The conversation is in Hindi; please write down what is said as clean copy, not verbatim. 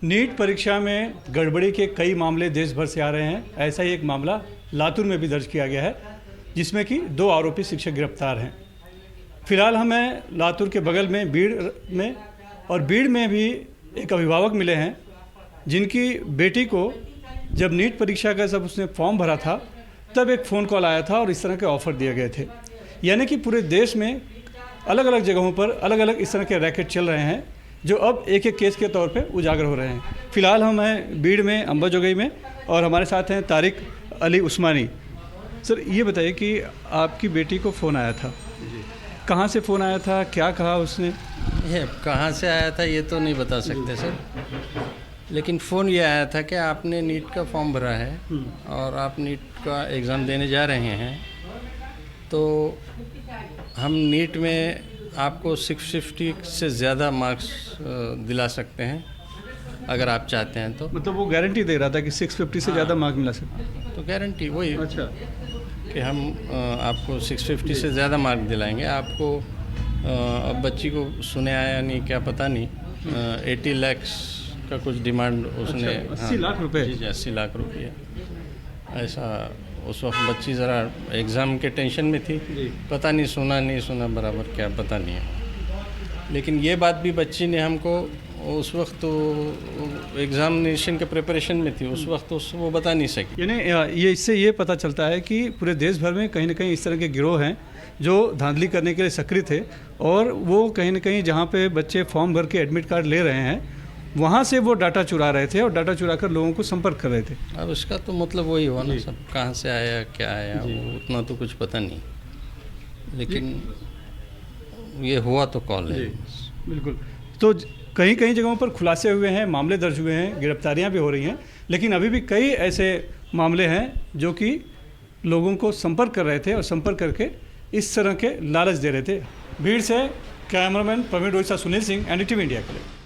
नीट परीक्षा में गड़बड़ी के कई मामले देश भर से आ रहे हैं। ऐसा ही एक मामला लातूर में भी दर्ज किया गया है, जिसमें कि 2 आरोपी शिक्षक गिरफ्तार हैं। फिलहाल हमें लातूर के बगल में बीड़ में भी एक अभिभावक मिले हैं, जिनकी बेटी को जब नीट परीक्षा का जब उसने फॉर्म भरा था तब एक फ़ोन कॉल आया था और इस तरह के ऑफ़र दिए गए थे। यानी कि पूरे देश में अलग अलग जगहों पर अलग अलग इस तरह के रैकेट चल रहे हैं, जो अब एक एक केस के तौर पे उजागर हो रहे हैं। फ़िलहाल हम हैं बीड़ में, अंबाजोगई में, और हमारे साथ हैं तारिक अली उस्मानी। सर, ये बताइए कि आपकी बेटी को फ़ोन आया था, कहाँ से फ़ोन आया था, क्या कहा उसने? ये कहाँ से आया था ये तो नहीं बता सकते सर, लेकिन फ़ोन ये आया था कि आपने नीट का फॉर्म भरा है और आप नीट का एग्ज़ाम देने जा रहे हैं, तो हम नीट में आपको 650 से ज़्यादा मार्क्स दिला सकते हैं अगर आप चाहते हैं तो। मतलब वो गारंटी दे रहा था कि 650 से ज़्यादा मार्क मिला सकता? तो गारंटी वही अच्छा, कि हम आपको 650 से ज़्यादा मार्क दिलाएंगे आपको। अब बच्ची को सुने आया नहीं क्या पता नहीं, 80 लाख का कुछ डिमांड उसने। अच्छा, 80 लाख रुपए? जी, 80 लाख रुपये ऐसा। उस वक्त बच्ची ज़रा एग्ज़ाम के टेंशन में थी, पता नहीं सुना बराबर क्या पता नहीं है। लेकिन ये बात भी बच्ची ने हमको उस वक्त तो एग्ज़ामिनेशन के प्रिपरेशन में थी, उस वक्त तो वो बता नहीं सकी। यानी ये इससे ये पता चलता है कि पूरे देश भर में कहीं ना कहीं इस तरह के गिरोह हैं जो धांधली करने के लिए सक्रिय थे, और वो कहीं ना कहीं जहाँ पे बच्चे फॉर्म भर के एडमिट कार्ड ले रहे हैं वहाँ से वो डाटा चुरा रहे थे और डाटा चुरा कर लोगों को संपर्क कर रहे थे। अब इसका तो मतलब वही हुआ ना, सब कहाँ से आया क्या आया वो उतना तो कुछ पता नहीं, लेकिन ये हुआ तो कॉल है। बिल्कुल। तो कहीं कहीं जगहों पर खुलासे हुए हैं, मामले दर्ज हुए हैं, गिरफ्तारियां भी हो रही हैं, लेकिन अभी भी कई ऐसे मामले हैं जो कि लोगों को संपर्क कर रहे थे और संपर्क करके इस तरह के लालच दे रहे थे। भीड़ से cameraman Praveen Rohit, Sunil Singh, NDTV India के लिए।